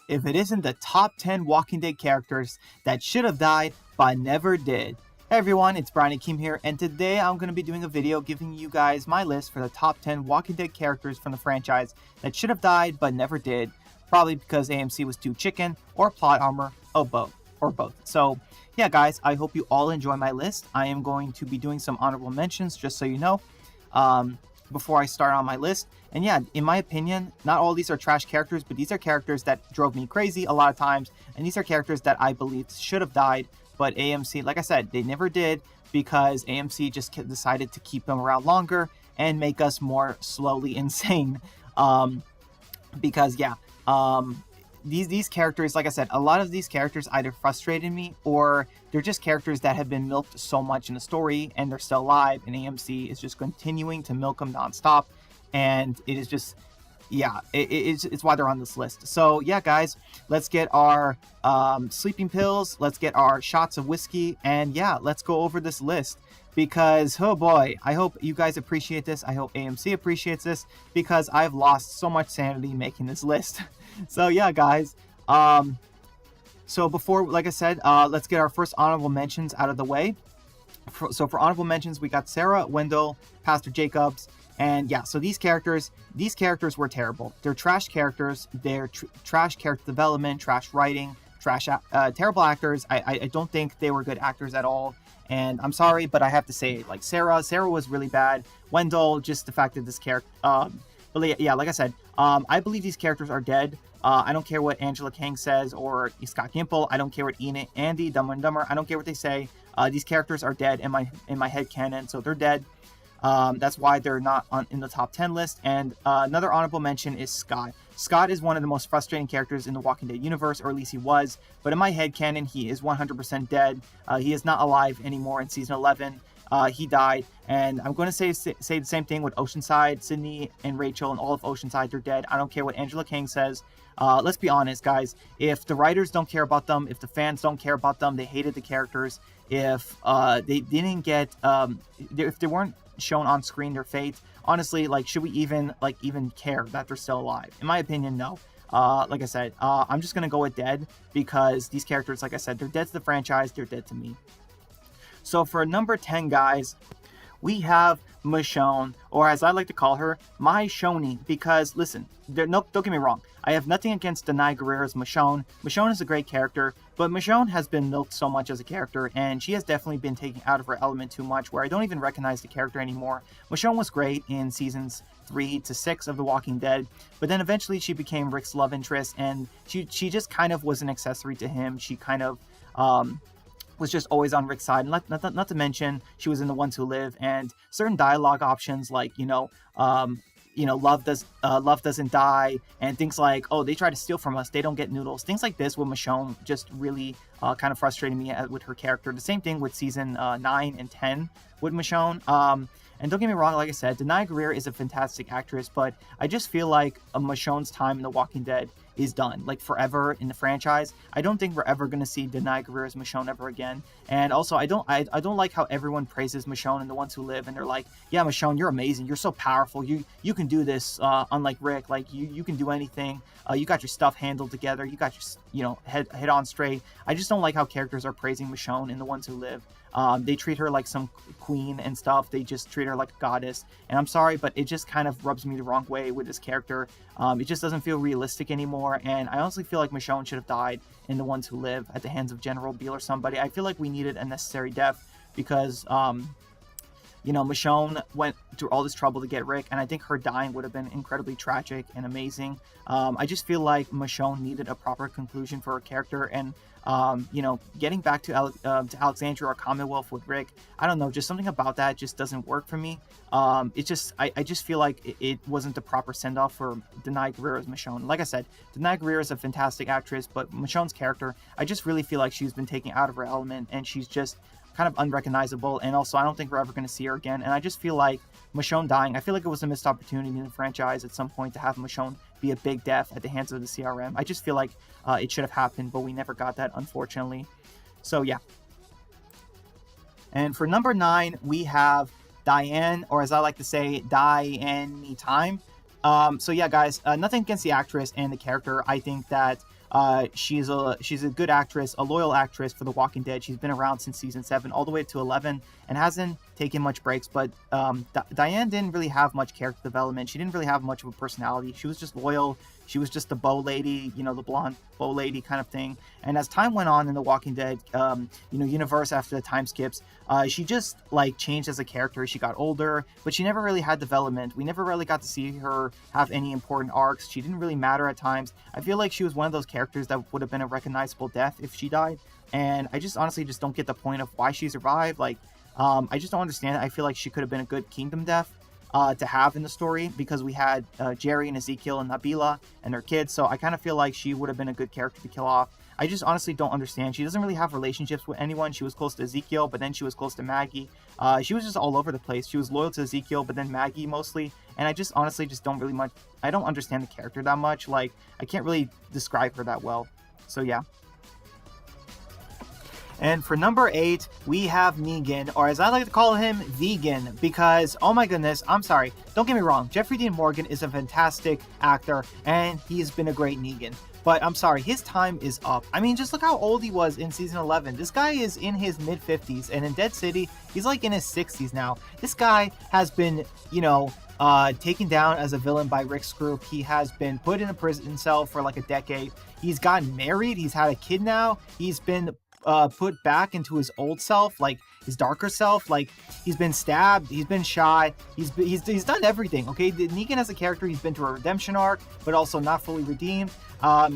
if it isn't the top 10 Walking Dead characters that should have died but never did. Hey everyone, it's Brian Akeem here, and today I'm going to be doing a video giving you guys my list for the top 10 Walking Dead characters from the franchise that should have died but never did, probably because AMC was too chicken, or plot armor, or both. So yeah guys, I hope you all enjoy my list. I am going to be doing some honorable mentions, just so you know, before I start on my list. And yeah, in my opinion, not all these are trash characters, but these are characters that drove me crazy a lot of times, and these are characters that I believe should have died, but AMC, like I said, they never did, because AMC just decided to keep them around longer and make us more slowly insane. Because yeah, these characters, like I said, a lot of these characters either frustrated me, or they're just characters that have been milked so much in the story and they're still alive, and AMC is just continuing to milk them nonstop, and it is just, yeah, it's why they're on this list. So yeah guys, let's get our sleeping pills, let's get our shots of whiskey, and yeah, let's go over this list, because oh boy, I hope you guys appreciate this. I hope AMC appreciates this, because I've lost so much sanity making this list. So yeah guys, so before, like I said, let's get our first honorable mentions out of the way. So for honorable mentions, we got Sarah, Wendell, Pastor Jacobs, and yeah, so these characters were terrible. They're trash characters. They're trash character development, trash writing, terrible actors. I don't think they were good actors at all. And I'm sorry, but I have to say, like Sarah was really bad. Wendell, just the fact that this character, but yeah, like I said, I believe these characters are dead. I don't care what Angela Kang says or Scott Gimple. I don't care what Andy, Dumb and Dumber. I don't care what they say. These characters are dead in my head canon, so they're dead. That's why they're not in the top 10 list. And another honorable mention is Scott. Scott is one of the most frustrating characters in the Walking Dead universe, or at least he was. But in my headcanon, he is 100% dead. He is not alive anymore in season 11. He died. And I'm going to say the same thing with Oceanside. Sydney and Rachel and all of Oceanside are dead. I don't care what Angela Kang says. Let's be honest, guys. If the writers don't care about them, if the fans don't care about them, they hated the characters. If they didn't get, if they weren't shown on screen their fate, honestly, like, should we even care that they're still alive? In my opinion, no. Like I said, I'm just gonna go with dead, because these characters, like I said, they're dead to the franchise, they're dead to me. So for number 10 guys, we have Michonne, or as I like to call her, my Shoni, because listen, don't get me wrong, I have nothing against Danai Gurira's Michonne. Michonne is a great character, but Michonne has been milked so much as a character, and she has definitely been taken out of her element too much, where I don't even recognize the character anymore. Michonne was great in seasons 3 to 6 of The Walking Dead, but then eventually she became Rick's love interest, and she just kind of was an accessory to him. She kind of was just always on Rick's side. Not to mention, she was in The Ones Who Live, and certain dialogue options like, love doesn't die, and things like, oh, they try to steal from us, they don't get noodles. Things like this with Michonne just really kind of frustrated me with her character. The same thing with season 9 and 10 with Michonne. And don't get me wrong, like I said, Danai Gurira is a fantastic actress, but I just feel like Michonne's time in The Walking Dead is done, like forever in the franchise. I don't think we're ever going to see Danai Gurira's Michonne ever again. And also, I don't like how everyone praises Michonne in The Ones Who Live, and they're like, yeah, Michonne, you're amazing, you're so powerful, you can do this, unlike Rick, like you can do anything, you got your stuff handled together, you got your head on straight. I just don't like how characters are praising Michonne in The Ones Who Live. They treat her like some queen and stuff. They just treat her like a goddess. And I'm sorry, but it just kind of rubs me the wrong way with this character. It just doesn't feel realistic anymore. And I honestly feel like Michonne should have died in The Ones Who Live at the hands of General Beale or somebody. I feel like we needed a necessary death, because Michonne went through all this trouble to get Rick, and I think her dying would have been incredibly tragic and amazing. I just feel like Michonne needed a proper conclusion for her character, and getting back to Alexandria or Commonwealth with Rick, I don't know, just something about that just doesn't work for me. I just feel like it wasn't the proper send-off for Danai Gurira's Michonne. Like I said, Danai Gurira is a fantastic actress, but Michonne's character, I just really feel like she's been taken out of her element, and she's just kind of unrecognizable, and also I don't think we're ever going to see her again. And I just feel like Michonne dying, I feel like it was a missed opportunity in the franchise at some point to have Michonne be a big death at the hands of the CRM. I just feel like it should have happened, but we never got that, unfortunately. So yeah. And for number 9, we have Diane, or as I like to say, Diane Me Time. So yeah, guys, nothing against the actress and the character. I think that She's a good actress, a loyal actress for The Walking Dead. She's been around since season 7 all the way to 11 and hasn't taken much breaks. But Diane didn't really have much character development. She didn't really have much of a personality. She was just loyal. She was just the bow lady, the blonde bow lady kind of thing. And as time went on in The Walking Dead, universe after the time skips, she just like changed as a character. She got older, but she never really had development. We never really got to see her have any important arcs. She didn't really matter at times. I feel like she was one of those characters that would have been a recognizable death if she died. And I just honestly just don't get the point of why she survived. Like, I just don't understand it. I feel like she could have been a good kingdom death to have in the story, because we had Jerry and Ezekiel and Nabila and their kids. So I kind of feel like she would have been a good character to kill off. I just honestly don't understand. She doesn't really have relationships with anyone. She was close to Ezekiel, but then she was close to Maggie. She was just all over the place. She was loyal to Ezekiel, but then Maggie mostly. And I just honestly just don't really much. I don't understand the character that much. Like, I can't really describe her that well. So yeah. And for number 8, we have Negan, or as I like to call him, Vegan, because, oh my goodness, I'm sorry, don't get me wrong, Jeffrey Dean Morgan is a fantastic actor, and he's been a great Negan. But I'm sorry, his time is up. I mean, just look how old he was in season 11. This guy is in his mid-50s, and in Dead City, he's like in his 60s now. This guy has been, taken down as a villain by Rick's group. He has been put in a prison cell for like a decade. He's gotten married. He's had a kid now. He's been put back into his old self, like his darker self. Like, he's been stabbed, he's been shot, he's done everything. Okay, Negan as a character, he's been through a redemption arc, but also not fully redeemed.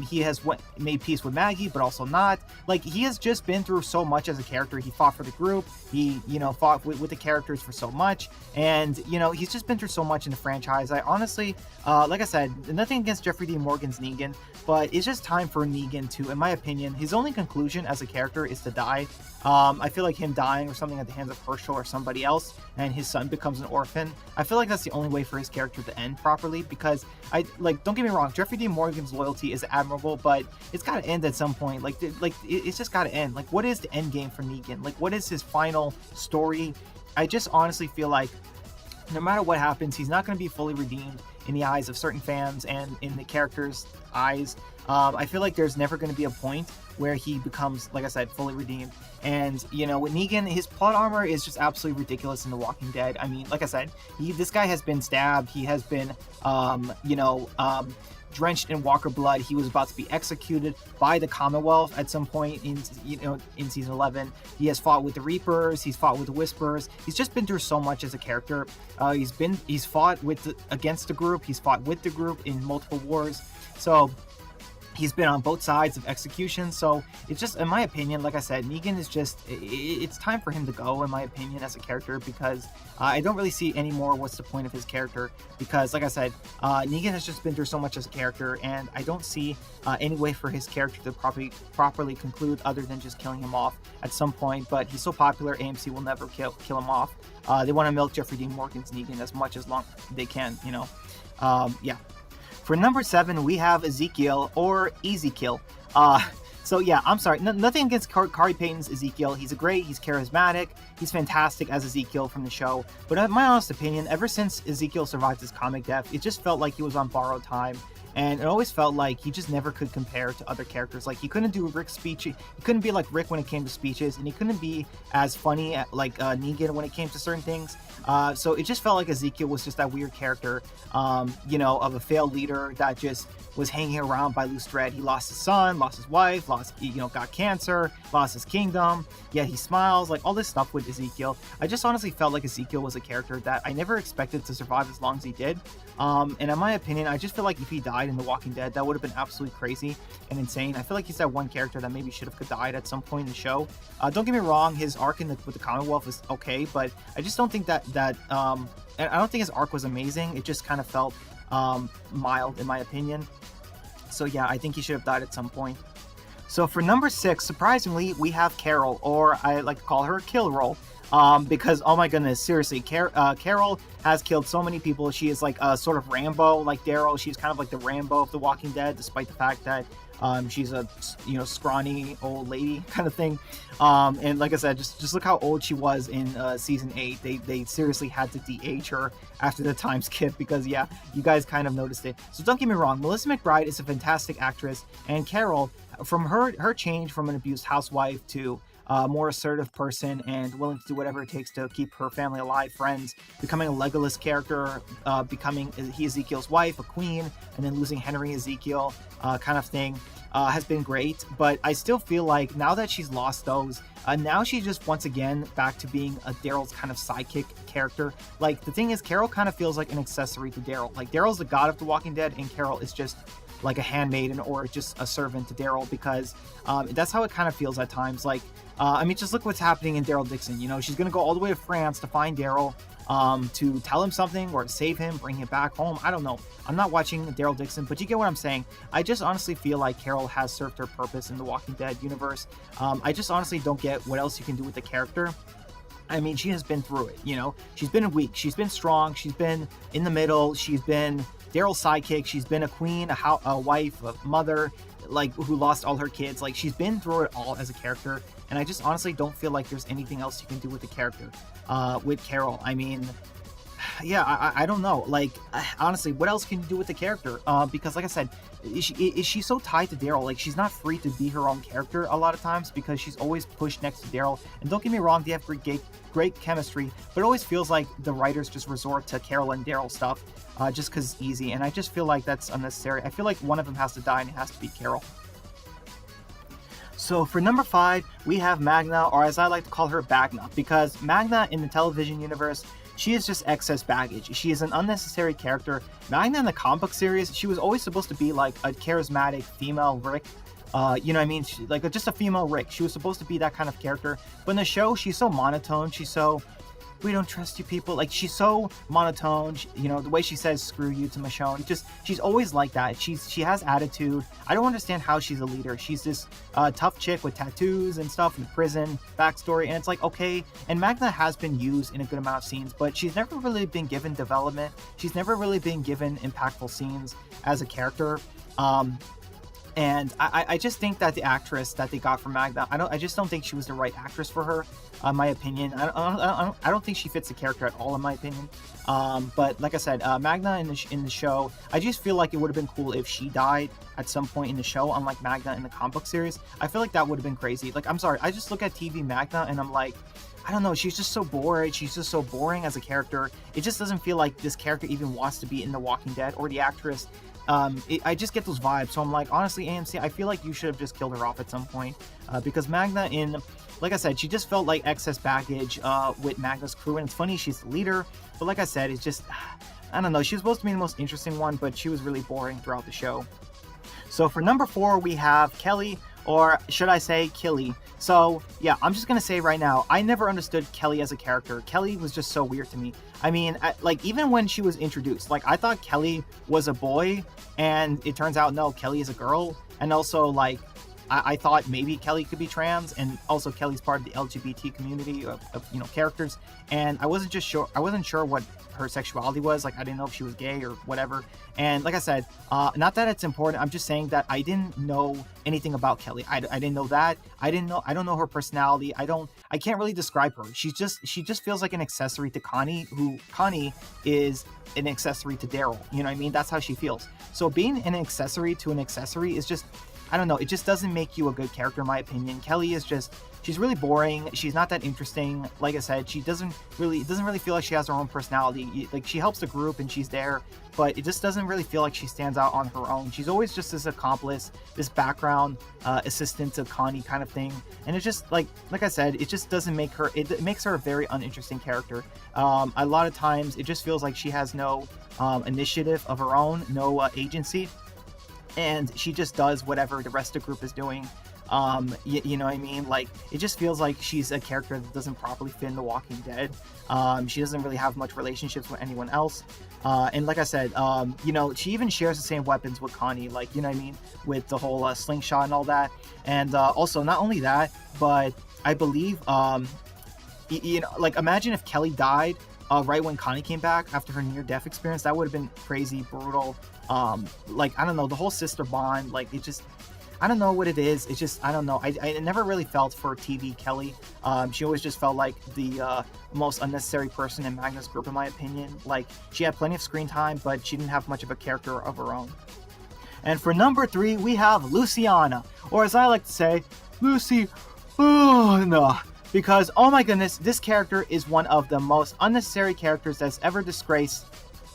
He has made peace with Maggie, but also not. Like, he has just been through so much as a character. He fought for the group. He, fought with the characters for so much. And, he's just been through so much in the franchise. I honestly, like I said, nothing against Jeffrey Dean Morgan's Negan, but it's just time for Negan to, in my opinion, his only conclusion as a character is to die. I feel like him dying or something at the hands of Herschel or somebody else, and his son becomes an orphan. I feel like that's the only way for his character to end properly, because don't get me wrong, Jeffrey Dean Morgan's loyalty is admirable, but it's got to end at some point. It's just got to end. Like, what is the end game for Negan? Like, what is his final story? I just honestly feel like no matter what happens, he's not going to be fully redeemed in the eyes of certain fans and in the character's eyes. I feel like there's never going to be a point where he becomes, like I said, fully redeemed. And, with Negan, his plot armor is just absolutely ridiculous in The Walking Dead. I mean, like I said, this guy has been stabbed. He has been, drenched in Walker blood. He was about to be executed by the Commonwealth at some point in season 11. He has fought with the Reapers. He's fought with the Whisperers. He's just been through so much as a character. He's fought against the group. He's fought with the group in multiple wars. So he's been on both sides of execution. So it's just, in my opinion, like I said, Negan is just, it's time for him to go, in my opinion, as a character, because I don't really see anymore what's the point of his character, because, like I said, Negan has just been through so much as a character, and I don't see any way for his character to properly conclude other than just killing him off at some point. But he's so popular, AMC will never kill him off. They want to milk Jeffrey Dean Morgan's Negan as much as long they can, yeah. For number 7, we have Ezekiel, or Ezekiel. So yeah, I'm sorry, nothing against Khary Payton's Ezekiel. He's he's charismatic, he's fantastic as Ezekiel from the show. But in my honest opinion, ever since Ezekiel survived his comic death, it just felt like he was on borrowed time. And it always felt like he just never could compare to other characters. Like, he couldn't do Rick's speech. He couldn't be like Rick when it came to speeches, and he couldn't be as funny like Negan when it came to certain things. So it just felt like Ezekiel was just that weird character, of a failed leader that just was hanging around by loose thread. He lost his son, lost his wife, got cancer, lost his kingdom, yet he smiles, like all this stuff with Ezekiel. I just honestly felt like Ezekiel was a character that I never expected to survive as long as he did. And in my opinion, I just feel like if he died in The Walking Dead, that would have been absolutely crazy and insane. I feel like he's that one character that maybe should have died at some point in the show. Don't get me wrong, his arc with the Commonwealth was okay, but I just don't think that and I don't think his arc was amazing. It just kind of felt mild, in my opinion. So yeah, I think he should have died at some point. So for number 6, surprisingly, we have Carol, or I like to call her Kill Roll. Because, oh my goodness, seriously, Carol has killed so many people. She is like a sort of Rambo, like Daryl. She's kind of like the Rambo of The Walking Dead, despite the fact that She's a scrawny old lady kind of thing. And like I said, just look how old she was in season 8. They seriously had to de-age her after the time skip because yeah, you guys kind of noticed it. So don't get me wrong, Melissa McBride is a fantastic actress, and Carol, from her change from an abused housewife to a more assertive person and willing to do whatever it takes to keep her family alive, friends, becoming a Legolas character, becoming Ezekiel's wife, a queen, and then losing Henry Ezekiel, kind of thing, has been great. But I still feel like now that she's lost those, now she's just once again back to being a Daryl's kind of sidekick character. Like, the thing is, Carol kind of feels like an accessory to Daryl. Like, Daryl's the god of The Walking Dead, and Carol is just like a handmaiden or just a servant to Daryl, because that's how it kind of feels at times. Like, I mean, just look what's happening in Daryl Dixon. You know, she's going to go all the way to France to find Daryl, to tell him something or save him, bring him back home. I don't know. I'm not watching Daryl Dixon, but you get what I'm saying. I just honestly feel like Carol has served her purpose in the Walking Dead universe. I just honestly don't get what else you can do with the character. I mean, she has been through it, you know? She's been weak, she's been strong, she's been in the middle, she's been Daryl's sidekick, she's been a queen, a wife, a mother, like, who lost all her kids. Like, she's been through it all as a character, and I just honestly don't feel like there's anything else you can do with the character, with Carol. I mean, yeah, I don't know. Like, honestly, what else can you do with the character? Because like I said, is she so tied to Daryl? Like, she's not free to be her own character a lot of times because she's always pushed next to Daryl. And don't get me wrong, they have great chemistry, but it always feels like the writers just resort to Carol and Daryl stuff just because it's easy. And I just feel like that's unnecessary. I feel like one of them has to die, and it has to be Carol. So for number 5, we have Magna, or as I like to call her, Bagna, because Magna in the television universe, she is just excess baggage. She is an unnecessary character. Magna in the comic book series, she was always supposed to be like a charismatic female Rick. You know what I mean? Like just a female Rick. She was supposed to be that kind of character. But in the show, she's so monotone. She's so, we don't trust you people. Like, she's so monotone. You know, the way she says screw you to Michonne, just, she's always like that. She has attitude. I don't understand how she's a leader. She's this tough chick with tattoos and stuff in prison backstory, and it's like, okay. And Magna has been used in a good amount of scenes, but she's never really been given development. She's never really been given impactful scenes as a character. And I just think that the actress that they got for Magna, I just don't think she was the right actress for her, in my opinion. I don't think she fits the character at all, in my opinion. But like I said, Magna in the show, I just feel like it would have been cool if she died at some point in the show, unlike Magna in the comic book series. I feel like that would have been crazy. Like, I'm sorry, I just look at TV Magna and I'm like, I don't know, she's just so boring. She's just so boring as a character. It just doesn't feel like this character even wants to be in The Walking Dead, or the actress. I just get those vibes. So I'm like, honestly, AMC, I feel like you should have just killed her off at some point, because Magna like I said, she just felt like excess baggage with Magna's crew. And it's funny, she's the leader, but like I said, it's just, I don't know, she was supposed to be the most interesting one, but she was really boring throughout the show. So for number 4, we have Kelly, or should I say Killy. So yeah, I'm just gonna say right now, I never understood Kelly as a character. Kelly was just so weird to me. I mean, like, even when she was introduced, like, I thought Kelly was a boy, and it turns out no, Kelly is a girl. And also, like, I thought maybe Kelly could be trans, and also Kelly's part of the LGBT community of characters. And I wasn't sure what her sexuality was. Like, I didn't know if she was gay or whatever. And like I said, not that it's important, I'm just saying that I didn't know anything about Kelly. I didn't know that. I don't know her personality. I can't really describe her. She just feels like an accessory to Connie, who Connie is an accessory to Daryl. You know what I mean? That's how she feels. So being an accessory to an accessory is just, I don't know, it just doesn't make you a good character, in my opinion. Kelly is just, she's really boring. She's not that interesting. Like I said, it doesn't really feel like she has her own personality. Like, she helps the group and she's there, but it just doesn't really feel like she stands out on her own. She's always just this accomplice, this background assistant to Connie kind of thing. And it's just like I said, it just doesn't make her, it makes her a very uninteresting character. A lot of times it just feels like she has no initiative of her own, no agency. And she just does whatever the rest of the group is doing. You know what I mean? Like, it just feels like she's a character that doesn't properly fit in The Walking Dead. She doesn't really have much relationships with anyone else. And like I said, she even shares the same weapons with Connie, like, you know what I mean? With the whole slingshot and all that. And also, not only that, but I believe, like, imagine if Kelly died right when Connie came back after her near-death experience. That would have been crazy, brutal. Like, I don't know, the whole sister bond, like, it just, I don't know what it is. It's just, I don't know. I never really felt for TV Kelly. She always just felt like the most unnecessary person in Magna's group, in my opinion. Like, she had plenty of screen time, but she didn't have much of a character of her own. And for number 3, we have Luciana, or as I like to say, Lucy. Oh no. Because, oh my goodness, this character is one of the most unnecessary characters that's ever disgraced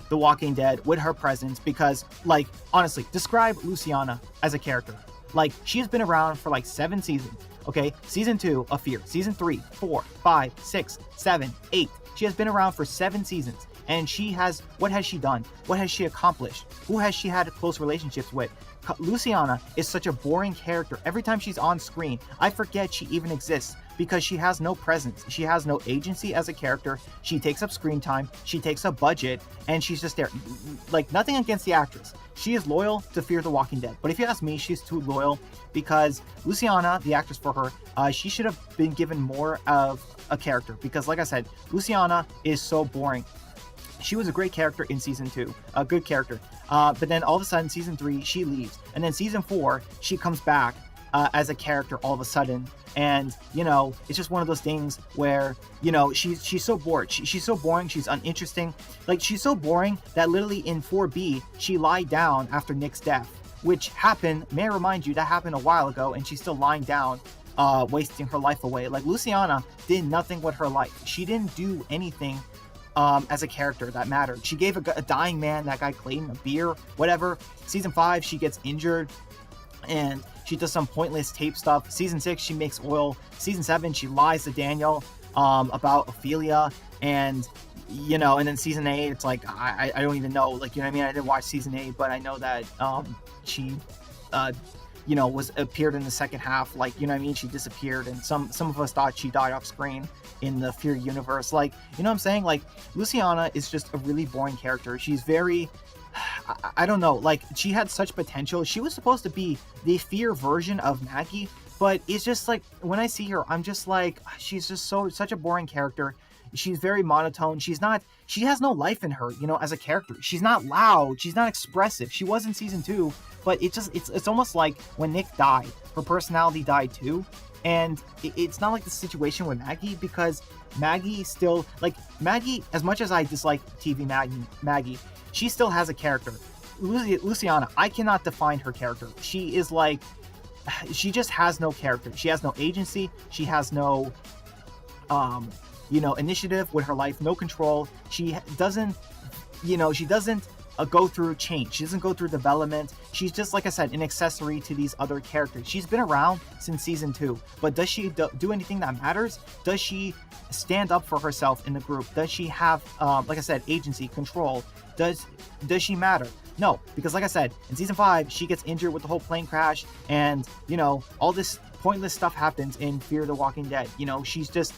The Walking Dead with her presence. Because, like, honestly, describe Luciana as a character. Like, she has been around for like 7 seasons. Okay, season 2 of Fear, season 3, 4, 5, 6, 7, 8. She has been around for 7 seasons. And she has, what has she done? What has she accomplished? Who has she had close relationships with? Luciana is such a boring character. Every time she's on screen, I forget she even exists because she has no presence. She has no agency as a character. She takes up screen time. She takes up budget, and she's just there. Like, nothing against the actress. She is loyal to Fear the Walking Dead. But if you ask me, she's too loyal because Luciana, the actress for her, she should have been given more of a character because, like I said, Luciana is so boring. She was a great character in season 2, a good character. But then all of a sudden, season 3, she leaves. And then season 4, she comes back as a character all of a sudden. And, you know, it's just one of those things where, you know, she's so bored. She's so boring. She's uninteresting. Like, she's so boring that literally in 4B, she lied down after Nick's death, which happened, may I remind you, that happened a while ago, and she's still lying down, wasting her life away. Like, Luciana did nothing with her life. She didn't do anything as a character that mattered. She gave a dying man, that guy Clayton, a beer, whatever. Season 5, she gets injured and she does some pointless tape stuff. Season 6, she makes oil. Season 7, she lies to Daniel about Ophelia. And, you know, and then season 8, it's like, I don't even know. Like, you know what I mean? I didn't watch season 8, but I know that she you know, appeared in the second half. Like, you know what I mean? She disappeared, and some of us thought she died off screen in the Fear universe. Like, you know what I'm saying? Like, Luciana is just a really boring character. She's very, I don't know, like, she had such potential. She was supposed to be the Fear version of Maggie, but it's just like, when I see her, I'm just like, she's just such a boring character. She's very monotone. She has no life in her, you know, as a character. She's not loud. She's not expressive. She was in season 2, but it's almost like when Nick died, her personality died too. And it's not like the situation with Maggie, because Maggie still, like, Maggie, as much as I dislike TV Maggie, she still has a character. Luciana, I cannot define her character. She is like, she just has no character. She has no agency. She has no, you know, initiative with her life, no control. She doesn't, you know, go through change. She doesn't go through development. She's just, like I said, an accessory to these other characters. She's been around since season 2, but does she do anything that matters? Does she stand up for herself in the group? Does she have, like I said, agency, control? Does she matter? No, because like I said, in season 5, she gets injured with the whole plane crash, and, you know, all this pointless stuff happens in Fear the Walking Dead. You know, she's just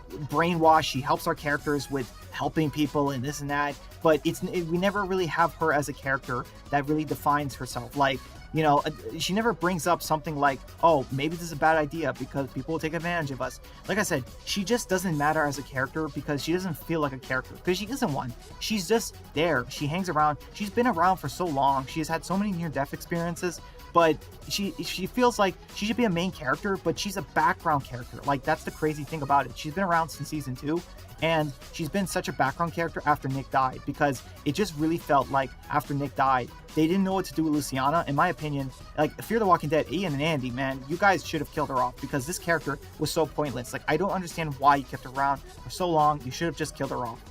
brainwashed. She helps our characters with helping people and this and that, but we never really have her as a character that really defines herself. Like, you know, she never brings up something like, oh, maybe this is a bad idea because people will take advantage of us. Like I said, she just doesn't matter as a character because she doesn't feel like a character, because she isn't one. She's just there. She hangs around. She's been around for so long. She has had so many near-death experiences, but she feels like she should be a main character, but she's a background character. Like, that's the crazy thing about it. She's been around since season 2, and she's been such a background character after Nick died, because it just really felt like after Nick died, they didn't know what to do with Luciana. In my opinion, like, Fear the Walking Dead, Ian and Andy, man, you guys should have killed her off, because this character was so pointless. Like, I don't understand why you kept her around for so long. You should have just killed her off.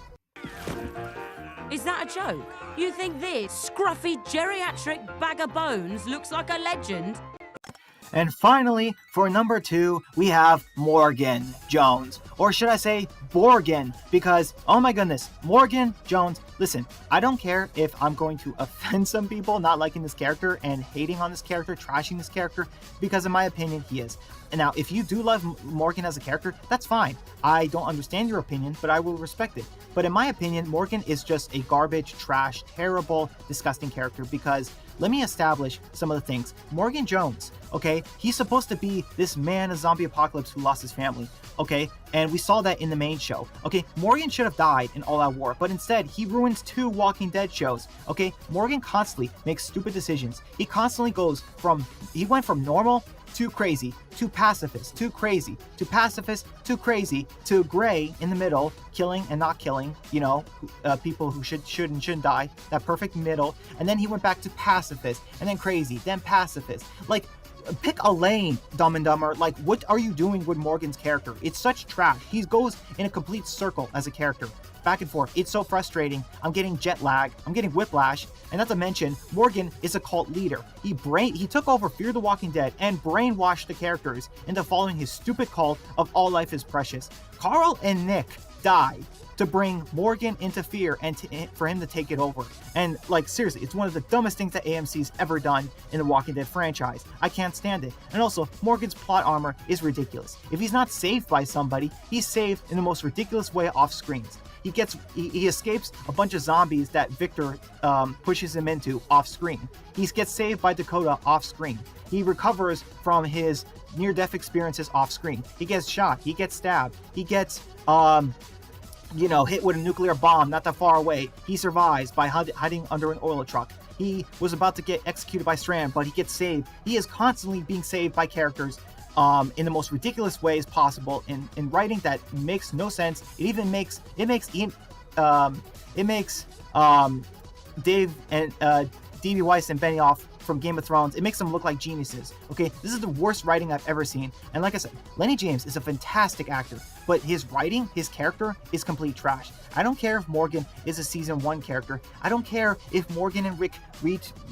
Is that a joke? You think this scruffy geriatric bag of bones looks like a legend? And finally, for number 2, we have Morgan Jones. Or should I say Borgen? Because, oh my goodness, Morgan Jones. Listen, I don't care if I'm going to offend some people not liking this character and hating on this character, trashing this character, because in my opinion, he is. And now, if you do love Morgan as a character, that's fine. I don't understand your opinion, but I will respect it. But in my opinion, Morgan is just a garbage, trash, terrible, disgusting character, because let me establish some of the things. Morgan Jones, okay, he's supposed to be this man of zombie apocalypse who lost his family, okay, and we saw that in the main show. Okay, Morgan should have died in All Out War, but instead he ruins 2 Walking Dead shows. Okay, Morgan constantly makes stupid decisions. He constantly he went from normal to crazy, to pacifist, to crazy, to pacifist, to crazy, to gray in the middle, killing and not killing, people who should and shouldn't die, that perfect middle. And then he went back to pacifist, and then crazy, then pacifist. Like, pick a lane, Dumb and Dumber. Like, what are you doing with Morgan's character? It's such trash. He goes in a complete circle as a character, back and forth. It's so frustrating. I'm getting jet lag. I'm getting whiplash. And not to mention, Morgan is a cult leader. He took over Fear the Walking Dead and brainwashed the characters into following his stupid cult of all life is precious. Carl and Nick died to bring Morgan into Fear and for him to take it over. And like, seriously, it's one of the dumbest things that AMC's ever done in the Walking Dead franchise. I can't stand it. And also, Morgan's plot armor is ridiculous. If he's not saved by somebody, he's saved in the most ridiculous way off screens. He escapes a bunch of zombies that Victor pushes him into off screen. He gets saved by Dakota off screen. He recovers from his near-death experiences off screen. He gets shot. He gets stabbed. He gets hit with a nuclear bomb not that far away. He survives by hiding under an oil truck. He was about to get executed by Strand, but he gets saved. He is constantly being saved by characters in the most ridiculous ways possible, in writing that makes no sense. It makes Dave and D.B. Weiss and Benioff from Game of Thrones, it makes them look like geniuses. Okay, this is the worst writing I've ever seen. And like I said, Lenny James is a fantastic actor, but his writing, his character, is complete trash. I don't care if Morgan is a season 1 character. I don't care if Morgan and Rick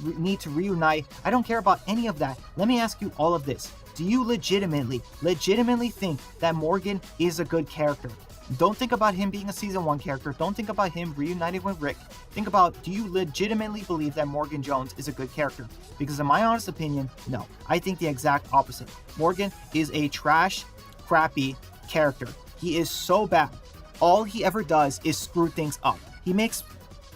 need to reunite. I don't care about any of that. Let me ask you all of this. Do you legitimately think that Morgan is a good character? Don't think about him being a season 1 character. Don't think about him reuniting with Rick. Think about, do you legitimately believe that Morgan Jones is a good character? Because in my honest opinion, no. I think the exact opposite. Morgan is a trash, crappy character. He is so bad. All he ever does is screw things up. He makes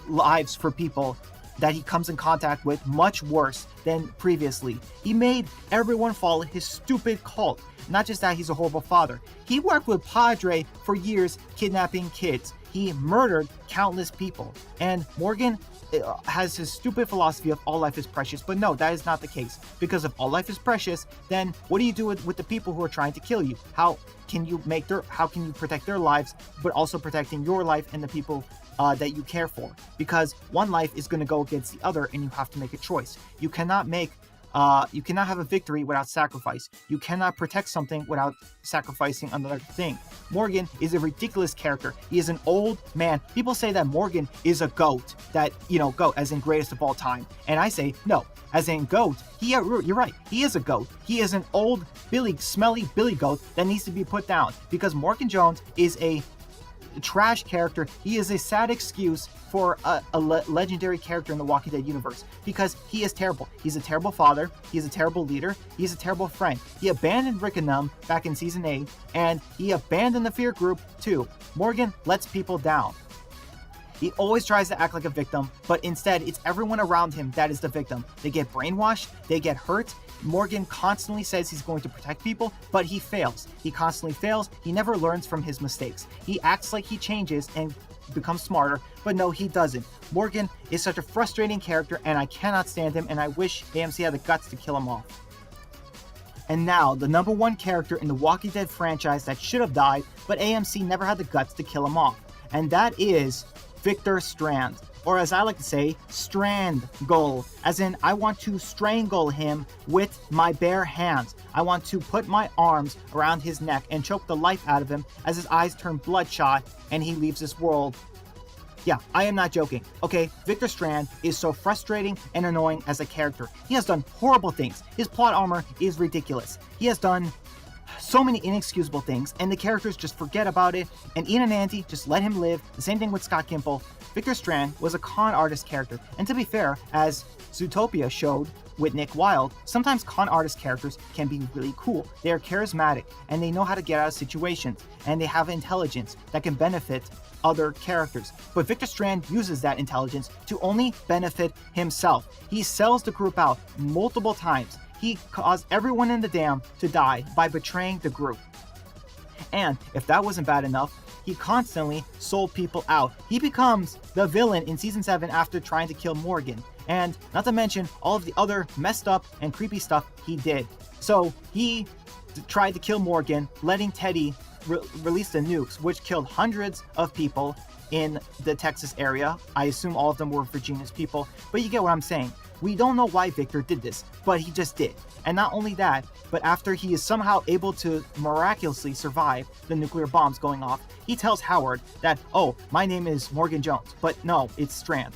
lives for people that he comes in contact with much worse than previously. He made everyone follow his stupid cult. Not just that, he's a horrible father. He worked with Padre for years kidnapping kids. He murdered countless people. And Morgan has his stupid philosophy of all life is precious, but no, that is not the case. Because if all life is precious, then what do you do with the people who are trying to kill you? How can you protect their lives, but also protecting your life and the people that you care for? Because one life is going to go against the other, and you have to make a choice. You cannot have a victory without sacrifice. You cannot protect something without sacrificing another thing. Morgan is a ridiculous character. He is an old man. People say that Morgan is a goat, goat as in greatest of all time. And I say, no, as in goat, you're right. He is a goat. He is an old, smelly Billy goat that needs to be put down, because Morgan Jones is a trash character. He is a sad excuse for a legendary character in the Walking Dead universe, because he is terrible. He's a terrible father. He's a terrible leader. He's a terrible friend. He abandoned Rick and them back in season 8, and he abandoned the Fear group too. Morgan lets people down. He always tries to act like a victim, but instead it's everyone around him that is the victim. They get brainwashed, they get hurt. Morgan constantly says he's going to protect people, but he fails. He constantly fails. He never learns from his mistakes. He acts like he changes and becomes smarter, but no, he doesn't. Morgan is such a frustrating character, and I cannot stand him, and I wish AMC had the guts to kill him off. And now, the number 1 character in the Walking Dead franchise that should have died, but AMC never had the guts to kill him off. And that is Victor Strand, or as I like to say, Strangle, as in I want to strangle him with my bare hands. I want to put my arms around his neck and choke the life out of him as his eyes turn bloodshot and he leaves this world. Yeah, I am not joking. Okay, Victor Strand is so frustrating and annoying as a character. He has done horrible things. His plot armor is ridiculous. He has done so many inexcusable things, and the characters just forget about it, and Ian and Andy just let him live. The same thing with Scott Gimple. Victor Strand was a con artist character, and to be fair, as Zootopia showed, with Nick Wilde, sometimes con artist characters can be really cool. They are charismatic and they know how to get out of situations, and they have intelligence that can benefit other characters. But Victor Strand uses that intelligence to only benefit himself. He sells the group out multiple times. He caused everyone in the dam to die by betraying the group. And if that wasn't bad enough, he constantly sold people out. He becomes the villain in season 7 after trying to kill Morgan. And not to mention all of the other messed up and creepy stuff he did. So he tried to kill Morgan, letting Teddy release the nukes, which killed hundreds of people in the Texas area. I assume all of them were Virginia's people, but you get what I'm saying. We don't know why Victor did this, but he just did. And not only that, but after he is somehow able to miraculously survive the nuclear bombs going off, he tells Howard that, oh, my name is Morgan Jones, but no, it's Strand.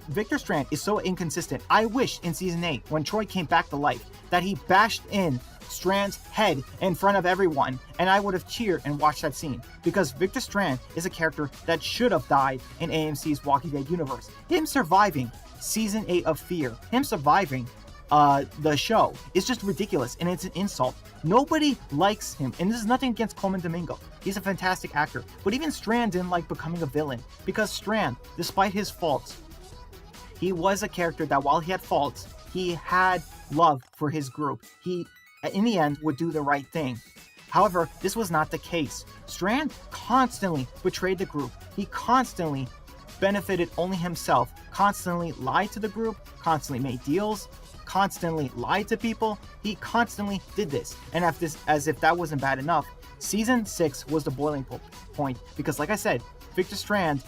Victor Strand is so inconsistent. I wish in season 8, when Troy came back to life, that he bashed in Strand's head in front of everyone, and I would have cheered and watched that scene, because Victor Strand is a character that should have died in AMC's Walking Dead universe. Him surviving season 8 of Fear, him surviving the show, is just ridiculous, and it's an insult. Nobody likes him, and this is nothing against Coleman Domingo. He's a fantastic actor, but even Strand didn't like becoming a villain, because Strand, despite his faults, he was a character that while he had faults, he had love for his group. He, in the end, would do the right thing. However, this was not the case. Strand constantly betrayed the group. He constantly benefited only himself, constantly lied to the group, constantly made deals, constantly lied to people. He constantly did this. And as if that wasn't bad enough, season 6 was the boiling point, because like I said, Victor Strand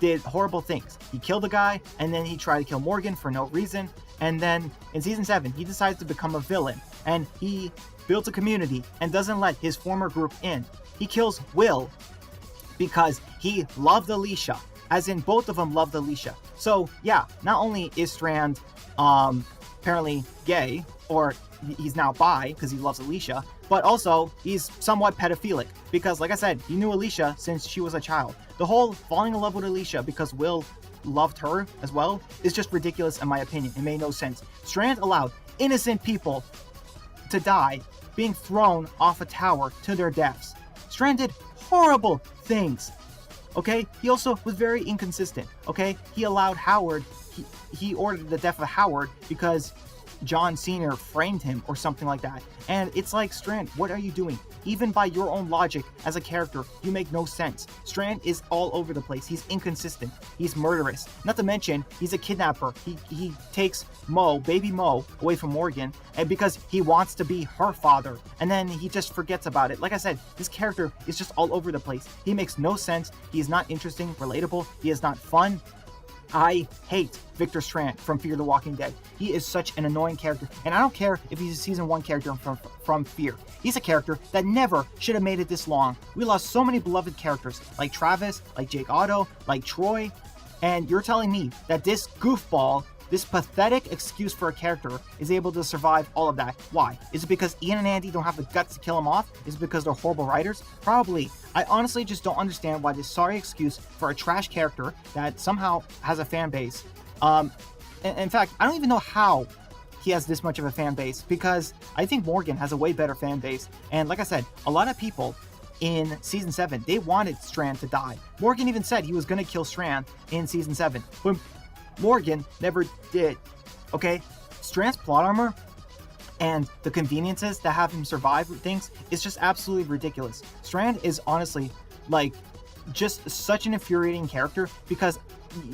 did horrible things. He killed a guy, and then he tried to kill Morgan for no reason. And then in season 7, he decides to become a villain, and he builds a community and doesn't let his former group in. He kills Will because he loved Alicia, as in both of them loved Alicia. So yeah, not only is Strand apparently gay, or he's now bi because he loves Alicia, but also he's somewhat pedophilic, because like I said, he knew Alicia since she was a child. The whole falling in love with Alicia because Will loved her as well is just ridiculous in my opinion. It made no sense. Strand allowed innocent people to die being thrown off a tower to their deaths. Strand did horrible things. Okay, he also was very inconsistent. Okay, he allowed Howard, he ordered the death of Howard because John Sr. framed him or something like that. And it's like, Strand, what are you doing? Even by your own logic as a character, you make no sense. Strand is all over the place. He's inconsistent. He's murderous. Not to mention, he's a kidnapper. He takes Mo, baby Mo, away from Morgan, and because he wants to be her father, and then he just forgets about it. Like I said, this character is just all over the place. He makes no sense. He is not interesting, relatable. He is not fun. I hate Victor Strand from Fear the Walking Dead. He is such an annoying character, and I don't care if he's a season 1 character from Fear. He's a character that never should have made it this long. We lost so many beloved characters, like Travis, like Jake Otto, like Troy, and you're telling me that this goofball, this pathetic excuse for a character, is able to survive all of that. Why? Is it because Ian and Andy don't have the guts to kill him off? Is it because they're horrible writers? Probably. I honestly just don't understand why this sorry excuse for a trash character that somehow has a fan base. In fact, I don't even know how he has this much of a fan base, because I think Morgan has a way better fan base. And like I said, a lot of people in season 7, they wanted Strand to die. Morgan even said he was going to kill Strand in season 7, but Morgan never did. Okay, Strand's plot armor and the conveniences that have him survive things is just absolutely ridiculous. Strand is honestly like just such an infuriating character, because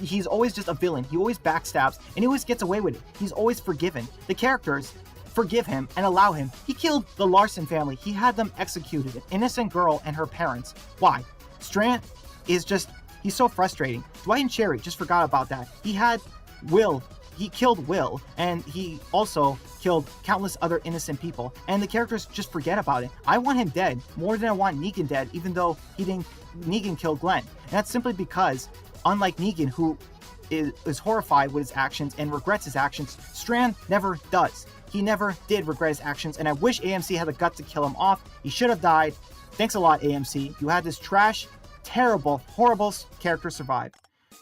he's always just a villain. He always backstabs and he always gets away with it. He's always forgiven. The characters forgive him and allow him. He killed the Larson family. He had them executed, an innocent girl and her parents. Why? Strand is just, he's so frustrating. Dwight and Sherry just forgot about that. He had Will. He killed Will, and he also killed countless other innocent people, and the characters just forget about it. I want him dead more than I want Negan dead, even though Negan killed Glenn. And that's simply because, unlike Negan, who is horrified with his actions and regrets his actions, Strand never does. He never did regret his actions, and I wish AMC had the guts to kill him off. He should have died. Thanks a lot, AMC. You had this trash, terrible, horrible character survive.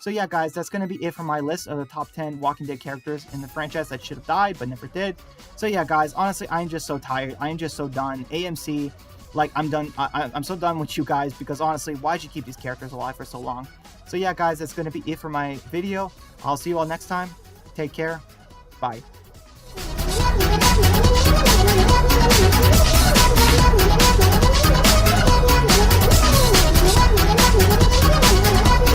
So yeah, guys, that's going to be it for my list of the top 10 Walking Dead characters in the franchise that should have died but never did. So yeah, guys, honestly, I'm just so tired. I am just so done. AMC, like, I'm done. I'm so done with you guys, because honestly, why'd you keep these characters alive for so long? So yeah, guys, that's going to be it for my video. I'll see you all next time. Take care. Bye.